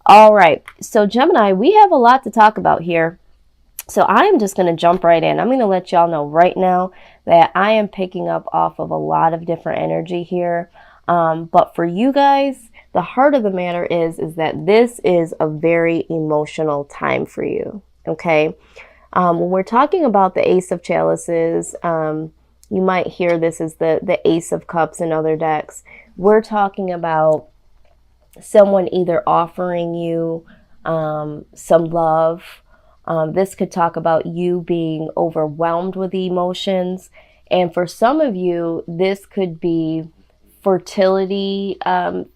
All right. So Gemini, we have a lot to talk about here. So I am just going to jump right in. I'm going to let y'all know right now that I am picking up off of a lot of different energy here. But for you guys, the heart of the matter is that this is a very emotional time for you. Okay. When we're talking about the Ace of Chalices, you might hear this as the Ace of Cups in other decks. We're talking about someone either offering you some love. This could talk about you being overwhelmed with the emotions. And for some of you, this could be fertility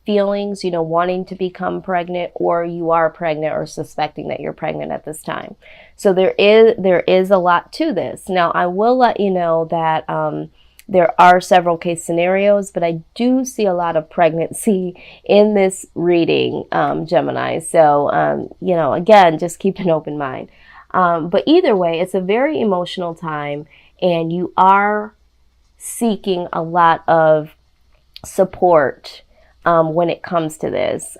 feelings, wanting to become pregnant, or you are pregnant or suspecting that you're pregnant at this time. So there is a lot to this. Now, I will let you know that there are several case scenarios, but I do see a lot of pregnancy in this reading, Gemini. So, again, just keep an open mind. But either way, it's a very emotional time, and you are seeking a lot of support when it comes to this.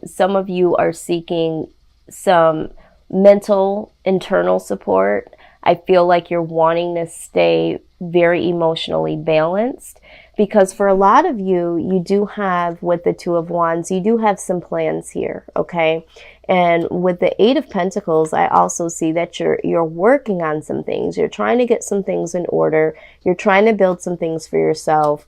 Some of you are seeking some mental, internal support. I feel like you're wanting to stay very emotionally balanced, because for a lot of you, you do have, with the Two of Wands, you do have some plans here, okay? And with the Eight of Pentacles, I also see that you're working on some things. You're trying to get some things in order. You're trying to build some things for yourself.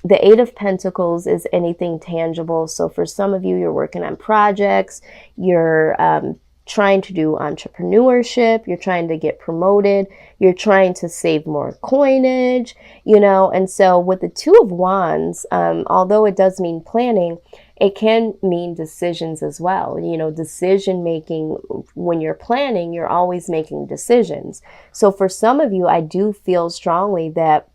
The Eight of Pentacles is anything tangible. So for some of you, you're working on projects. You're trying to do entrepreneurship, you're trying to get promoted, you're trying to save more coinage, and so with the Two of Wands, although it does mean planning, it can mean decisions as well. Decision making. When you're planning, you're always making decisions. So for some of you, I do feel strongly that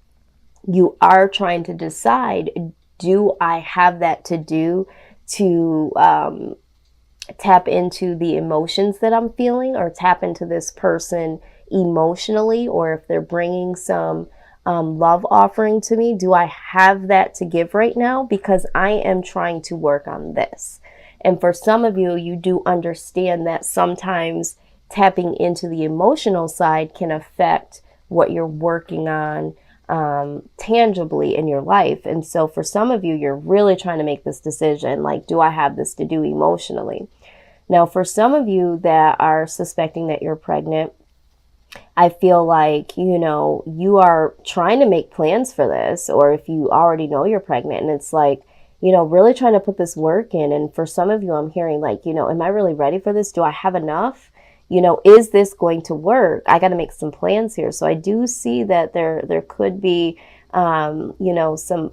you are trying to decide, do I have that to do to tap into the emotions that I'm feeling, or tap into this person emotionally, or if they're bringing some love offering to me, do I have that to give right now? Because I am trying to work on this. And for some of you, you do understand that sometimes tapping into the emotional side can affect what you're working on tangibly in your life. And so for some of you, you're really trying to make this decision, like, do I have this to do emotionally? Now, for some of you that are suspecting that you're pregnant, I feel like, you are trying to make plans for this, or if you already know you're pregnant, and it's like, really trying to put this work in. And for some of you, I'm hearing like, am I really ready for this? Do I have enough? Is this going to work? I got to make some plans here. So I do see that there could be, some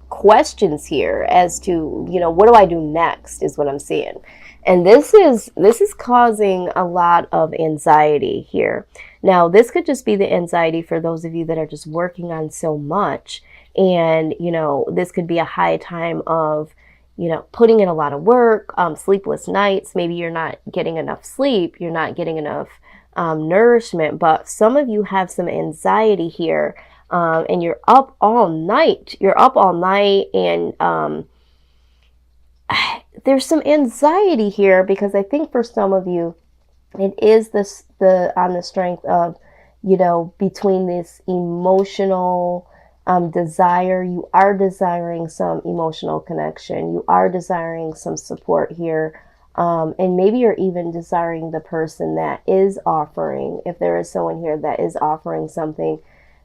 questions here as to, what do I do next is what I'm seeing. And this is causing a lot of anxiety here. Now, this could just be the anxiety for those of you that are just working on so much. And, this could be a high time of, putting in a lot of work, sleepless nights. Maybe you're not getting enough sleep. You're not getting enough nourishment. But some of you have some anxiety here, and you're up all night. You're up all night, and there's some anxiety here, because I think for some of you, it is on the strength of, between this emotional desire. You are desiring some emotional connection. You are desiring some support here. And maybe you're even desiring the person that is offering, if there is someone here that is offering something.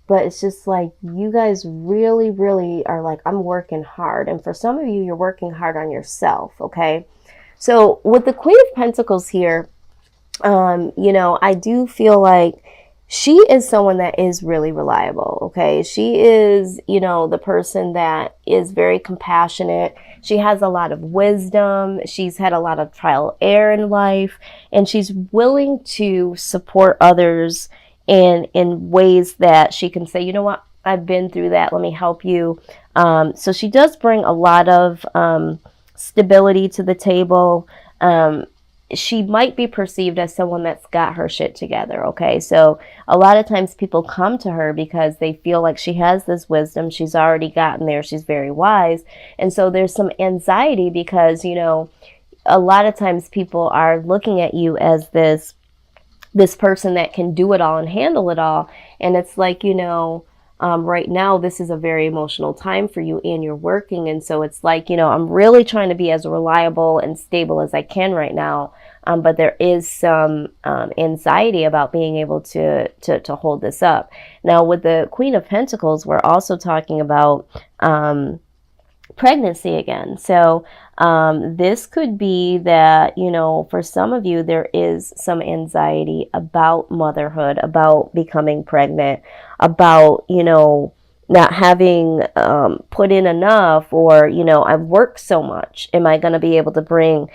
But it's just like, you guys really, really are like, I'm working hard. And for some of you, you're working hard on yourself, okay? So with the Queen of Pentacles here, I do feel like she is someone that is really reliable, okay? She is, the person that is very compassionate. She has a lot of wisdom. She's had a lot of trial and error in life, and she's willing to support others in ways that she can say, you know what, I've been through that, let me help you. So she does bring a lot of stability to the table. She might be perceived as someone that's got her shit together, okay? So a lot of times people come to her because they feel like she has this wisdom. She's already gotten there. She's very wise. And so there's some anxiety because, a lot of times people are looking at you as this person that can do it all and handle it all. And it's like, right now, this is a very emotional time for you and you're working. And so it's like, I'm really trying to be as reliable and stable as I can right now. But there is some anxiety about being able to hold this up. Now, with the Queen of Pentacles, we're also talking about pregnancy again. So this could be that, for some of you, there is some anxiety about motherhood, about becoming pregnant, about, not having put in enough, or, I've worked so much. Am I going to be able to bring,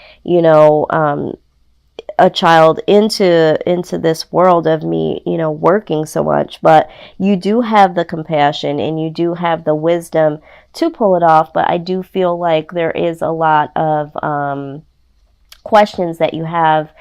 a child into this world of me, working so much? But you do have the compassion and you do have the wisdom to pull it off. But I do feel like there is a lot of questions that you have,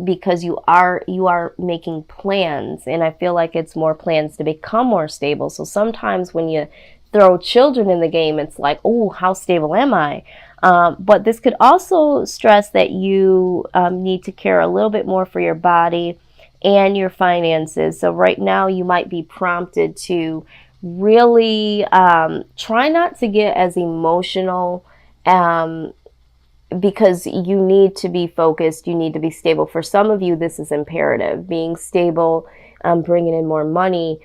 because you are making plans, and I feel like it's more plans to become more stable. So sometimes when you throw children in the game, it's like, oh, how stable am I? But this could also stress that you need to care a little bit more for your body and your finances. So right now you might be prompted to really try not to get as emotional, because you need to be focused, you need to be stable. For some of you, this is imperative, being stable, bringing in more money.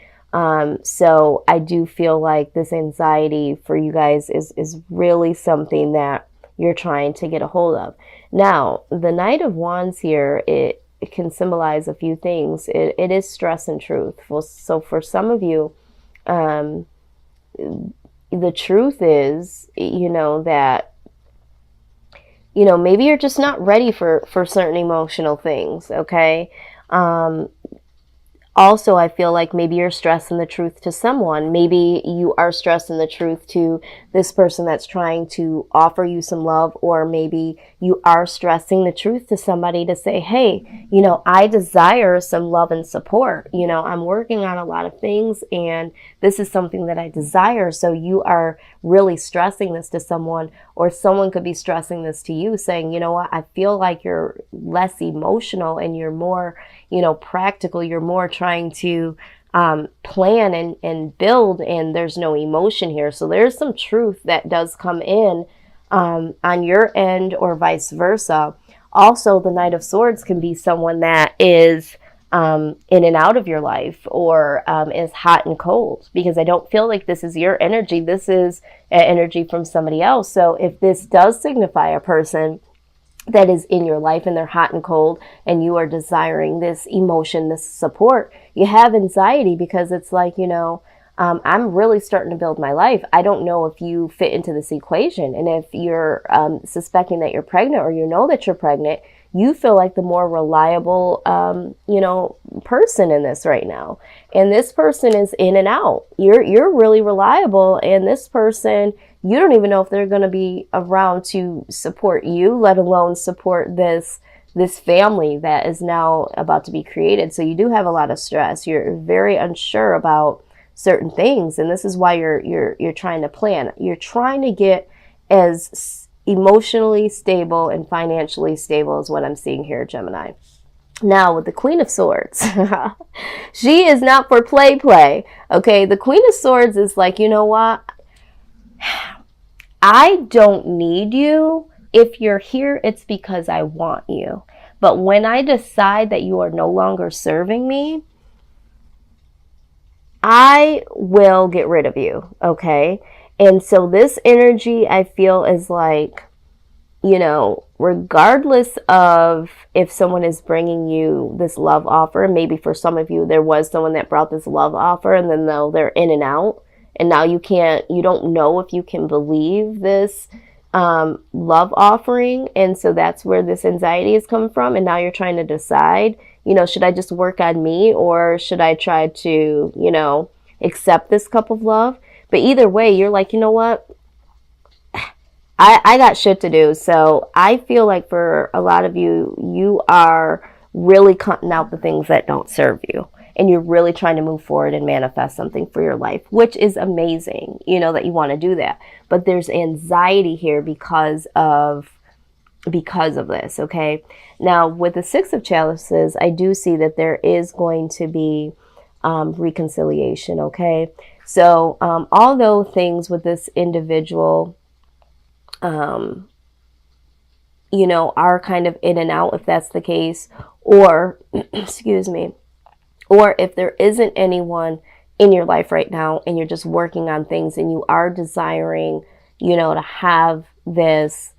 So I do feel like this anxiety for you guys is really something that you're trying to get a hold of. Now, the Knight of Wands here, it can symbolize a few things. It is stress and truth. So for some of you, the truth is, that, maybe you're just not ready for certain emotional things, okay? Also, I feel like maybe you're stressing the truth to someone. Maybe you are stressing the truth to this person that's trying to offer you some love, or maybe you are stressing the truth to somebody to say, hey, I desire some love and support. I'm working on a lot of things and this is something that I desire. So you are really stressing this to someone, or someone could be stressing this to you, saying, you know what, I feel like you're less emotional and you're more, practical. You're more trying to plan and build, and there's no emotion here. So there's some truth that does come in on your end, or vice versa. Also, the Knight of Swords can be someone that is in and out of your life, or is hot and cold, because I don't feel like this is your energy. This is an energy from somebody else. So if this does signify a person that is in your life and they're hot and cold, and you are desiring this emotion, this support, you have anxiety, because it's like, I'm really starting to build my life. I don't know if you fit into this equation. And if you're suspecting that you're pregnant, or that you're pregnant, you feel like the more reliable, person in this right now. And this person is in and out. You're really reliable, and this person, you don't even know if they're going to be around to support you, let alone support this family that is now about to be created. So you do have a lot of stress. You're very unsure about certain things, and this is why you're trying to plan. You're trying to get as emotionally stable and financially stable is what I'm seeing here, Gemini. Now, with the Queen of Swords, she is not for play. Okay, the Queen of Swords is like, you know what? I don't need you. If you're here, it's because I want you. But when I decide that you are no longer serving me, I will get rid of you, okay? And so this energy, I feel, is like, regardless of if someone is bringing you this love offer, maybe for some of you, there was someone that brought this love offer, and then they're in and out. And now you don't know if you can believe this love offering. And so that's where this anxiety is coming from. And now you're trying to decide, should I just work on me, or should I try to, accept this cup of love? But either way, you're like, you know what? I got shit to do. So I feel like for a lot of you, you are really cutting out the things that don't serve you. And you're really trying to move forward and manifest something for your life, which is amazing, that you want to do that. But there's anxiety here because of because of this, okay? Now, with the Six of Chalices, I do see that there is going to be reconciliation, okay? So, although things with this individual, you know, are kind of in and out, if that's the case, or, excuse me, or if there isn't anyone in your life right now and you're just working on things and you are desiring, you know, to have this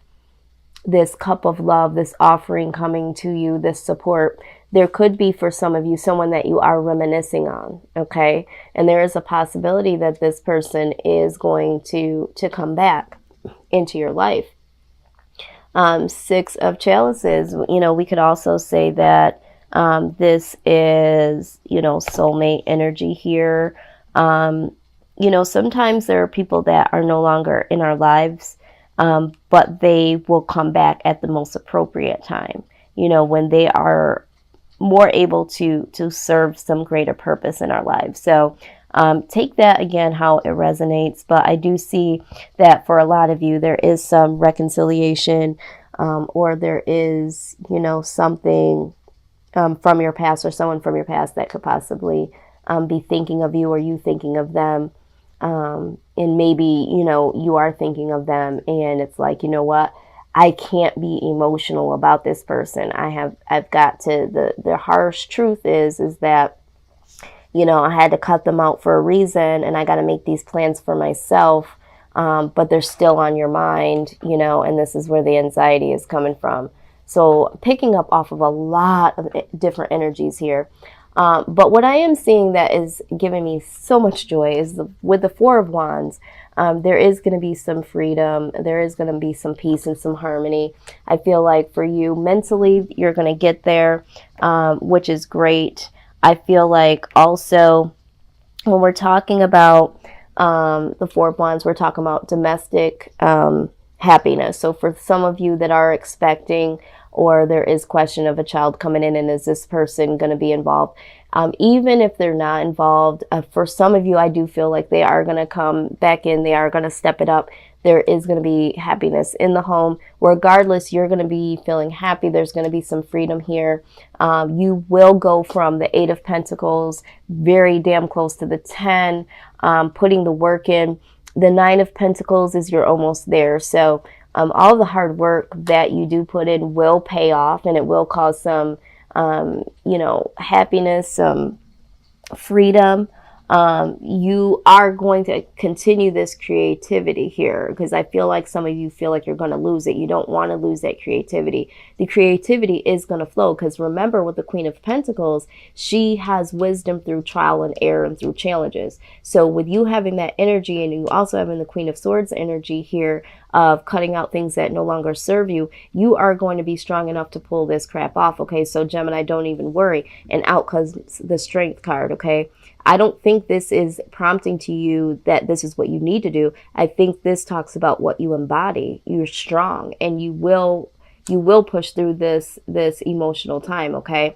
cup of love, this offering coming to you, this support, there could be for some of you someone that you are reminiscing on, okay? And there is a possibility that this person is going to come back into your life. Six of Chalices, you know, we could also say that this is, you know, soulmate energy here. You know, sometimes there are people that are no longer in our lives, but they will come back at the most appropriate time, you know, when they are more able to serve some greater purpose in our lives. So take that again how it resonates, but I do see that for a lot of you there is some reconciliation, or there is, you know, something from your past or someone from your past that could possibly be thinking of you or you thinking of them. And maybe, you know, you are thinking of them and it's like, you know what, I can't be emotional about this person. I've got to, the harsh truth is that, you know, I had to cut them out for a reason and I got to make these plans for myself. But they're still on your mind, you know, and this is where the anxiety is coming from. So picking up off of a lot of different energies here. But what I am seeing that is giving me so much joy is with the Four of Wands, there is going to be some freedom. There is going to be some peace and some harmony. I feel like for you mentally, you're going to get there, which is great. I feel like also when we're talking about the Four of Wands, we're talking about domestic happiness. So for some of you that are expecting, or there is question of a child coming in and is this person going to be involved? Even if they're not involved, for some of you, I do feel like they are going to come back in. They are going to step it up. There is going to be happiness in the home. Regardless, you're going to be feeling happy. There's going to be some freedom here. You will go from the Eight of Pentacles very damn close to the 10, putting the work in. The Nine of Pentacles is you're almost there. So all the hard work that you do put in will pay off and it will cause some, you know, happiness, some freedom. You are going to continue this creativity here because I feel like some of you feel like you're going to lose it. You don't want to lose that creativity. The creativity is going to flow because remember with the Queen of Pentacles, she has wisdom through trial and error and through challenges. So with you having that energy and you also having the Queen of Swords energy here of cutting out things that no longer serve you, you are going to be strong enough to pull this crap off. Okay, so Gemini, don't even worry. And out comes the Strength card. Okay, I don't think this is prompting to you that this is what you need to do. I think this talks about what you embody. You're strong and you will push through this emotional time, okay?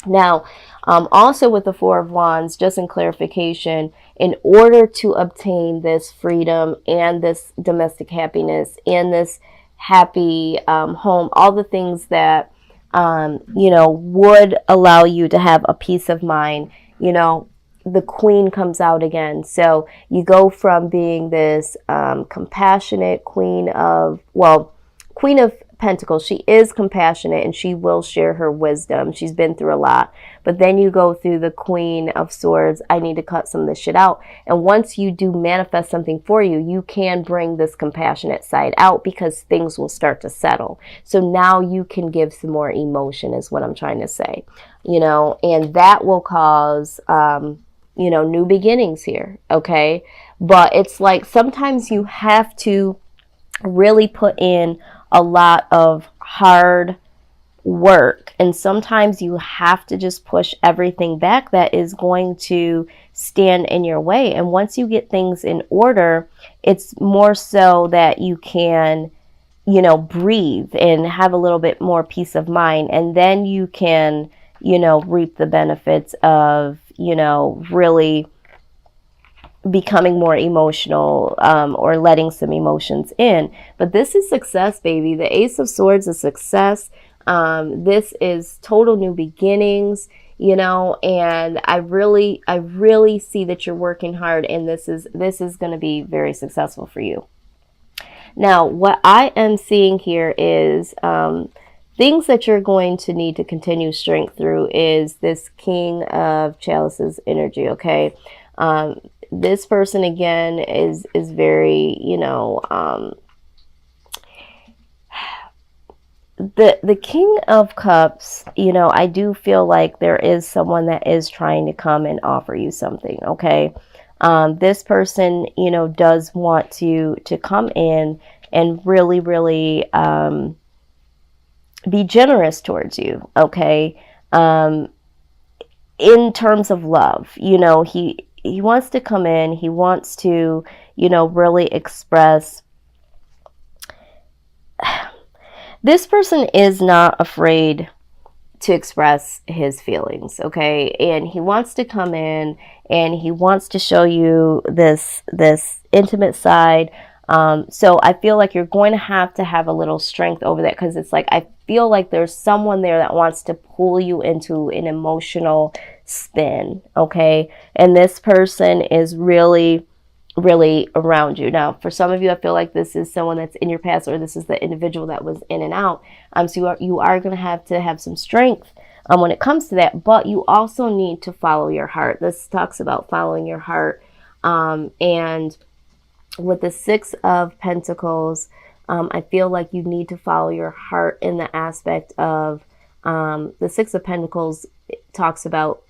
Now, also with the Four of Wands, just in clarification, in order to obtain this freedom and this domestic happiness and this happy home, all the things that, you know, would allow you to have a peace of mind, you know, the Queen comes out again. So you go from being this compassionate Queen of Pentacles. She is compassionate and she will share her wisdom. She's been through a lot. But then you go through the Queen of Swords. I need to cut some of this shit out. And once you do manifest something for you, you can bring this compassionate side out because things will start to settle. So now you can give some more emotion is what I'm trying to say. You know, and that will cause you know, new beginnings here, okay? But it's like sometimes you have to really put in a lot of hard work, and sometimes you have to just push everything back that is going to stand in your way. And once you get things in order, it's more so that you can, you know, breathe and have a little bit more peace of mind, and then you can, you know, reap the benefits of, you know, really becoming more emotional, or letting some emotions in. But this is success, baby. The Ace of Swords is success. This is total new beginnings, and I really see that you're working hard, and this is going to be very successful for you. Now, what I am seeing here is things that you're going to need to continue strength through is this King of Chalices energy, okay? This person, again, is very, the King of Cups, I do feel like there is someone that is trying to come and offer you something, okay? This person, does want to come in and really, really be generous towards you, okay? In terms of love, he wants to come in, he wants to, really express. This person is not afraid to express his feelings, okay? And he wants to come in and he wants to show you this intimate side. So I feel like you're going to have a little strength over that, because it's like I feel like there's someone there that wants to pull you into an emotional spin, okay? And this person is really, really around you. Now, for some of you, I feel like this is someone that's in your past, or this is the individual that was in and out. So you are going to have some strength when it comes to that, but you also need to follow your heart. This talks about following your heart. And with the Six of Pentacles, I feel like you need to follow your heart in the aspect of the Six of Pentacles talks about,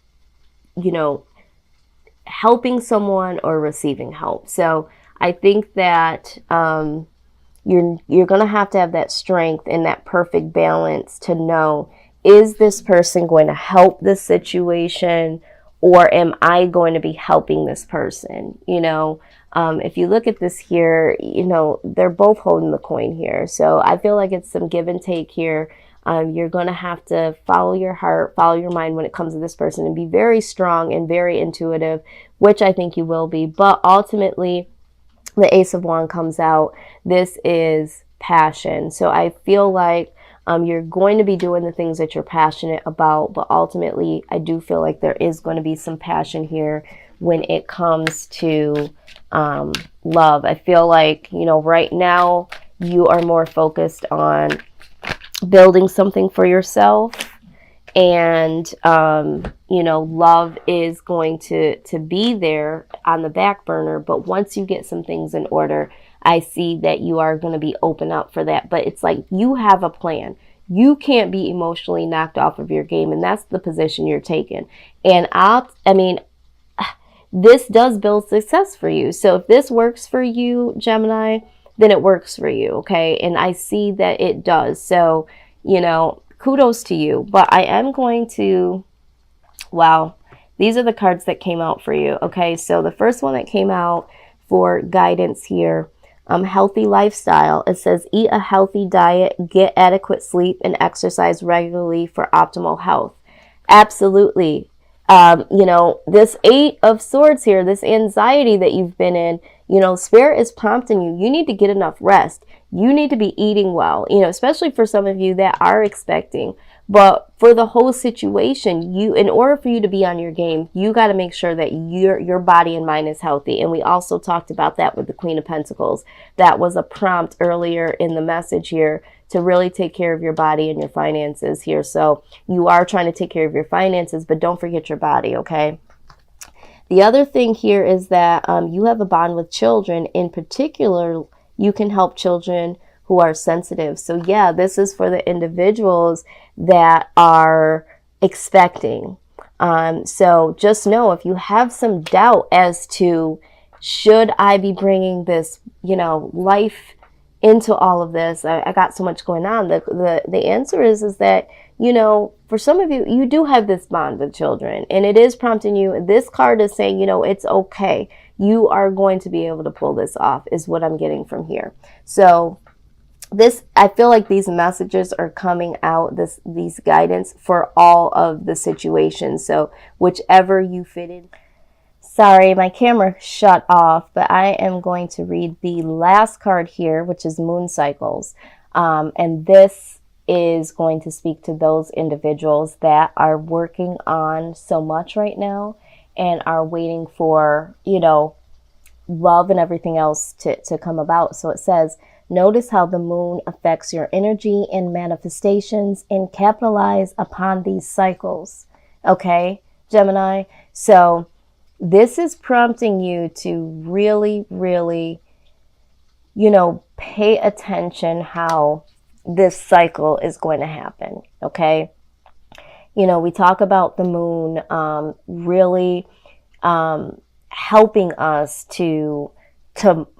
helping someone or receiving help. So I think that you're going to have that strength and that perfect balance to know, is this person going to help this situation, or am I going to be helping this person? If you look at this here, they're both holding the coin here. So I feel like it's some give and take here. You're going to have to follow your heart, follow your mind when it comes to this person, and be very strong and very intuitive, which I think you will be. But ultimately, the Ace of Wands comes out. This is passion. So I feel like you're going to be doing the things that you're passionate about, but ultimately, I do feel like there is going to be some passion here when it comes to love. I feel like, right now, you are more focused on building something for yourself, and love is going to be there on the back burner. But once you get some things in order, I see that you are going to be open up for that. But it's like you have a plan. You can't be emotionally knocked off of your game, and that's the position you're taking. And this does build success for you. So if this works for you, Gemini, then it works for you, okay? And I see that it does. So, kudos to you. But I am going to, wow, these are the cards that came out for you, okay? So the first one that came out for guidance here, healthy lifestyle. It says, eat a healthy diet, get adequate sleep, and exercise regularly for optimal health. Absolutely. This Eight of Swords here, this anxiety that you've been in, Spirit is prompting you. You need to get enough rest. You need to be eating well, especially for some of you that are expecting. But for the whole situation, in order for you to be on your game, you got to make sure that your body and mind is healthy. And we also talked about that with the Queen of Pentacles. That was a prompt earlier in the message here to really take care of your body and your finances here. So you are trying to take care of your finances, but don't forget your body, okay? The other thing here is that you have a bond with children. In particular, you can help children who are sensitive. So yeah, this is for the individuals that are expecting. So just know, if you have some doubt as to, should I be bringing this, life into all of this? I got so much going on. The answer is that, for some of you, you do have this bond with children, and it is prompting you. This card is saying, it's okay. You are going to be able to pull this off, is what I'm getting from here. So I feel like these messages are coming out, these guidance for all of the situations. So whichever you fit in. Sorry, my camera shut off, but I am going to read the last card here, which is moon cycles. And this is going to speak to those individuals that are working on so much right now and are waiting for, love and everything else to come about. So it says, notice how the moon affects your energy and manifestations and capitalize upon these cycles. Okay, Gemini? So this is prompting you to really, really, pay attention how this cycle is going to happen. Okay. We talk about the moon really helping us to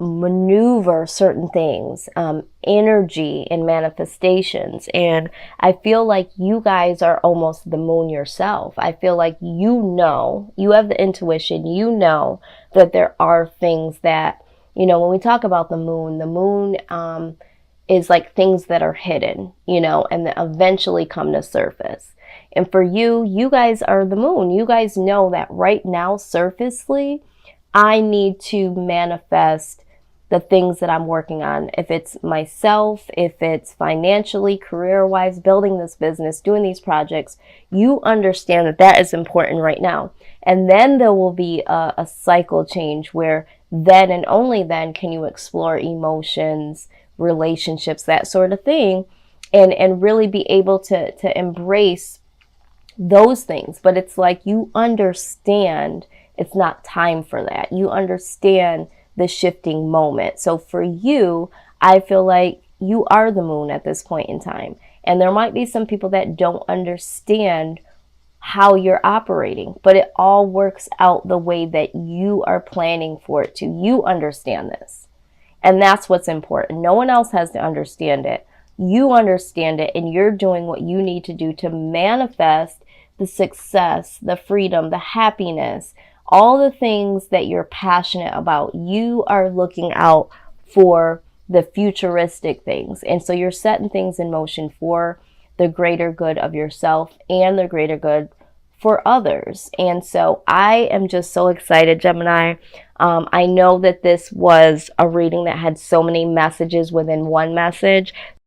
maneuver certain things, energy and manifestations. And I feel like you guys are almost the moon yourself. I feel like you have the intuition, that there are things that, when we talk about the moon is like things that are hidden, and that eventually come to surface. And for you guys are the moon. You guys know that right now, surfacely, I need to manifest the things that I'm working on. If it's myself, if it's financially, career-wise, building this business, doing these projects, you understand that that is important right now. And then there will be a cycle change where then and only then can you explore emotions, relationships, that sort of thing, and really be able to embrace those things. But it's like you understand it's not time for that. You understand the shifting moment. So for you, I feel like you are the moon at this point in time. And there might be some people that don't understand how you're operating, but it all works out the way that you are planning for it to. You understand this. And that's what's important. No one else has to understand it. You understand it, and you're doing what you need to do to manifest the success, the freedom, the happiness, all the things that you're passionate about. You are looking out for the futuristic things. And so you're setting things in motion for the greater good of yourself and the greater good for others. And so I am just so excited, Gemini. I know that this was a reading that had so many messages within one message.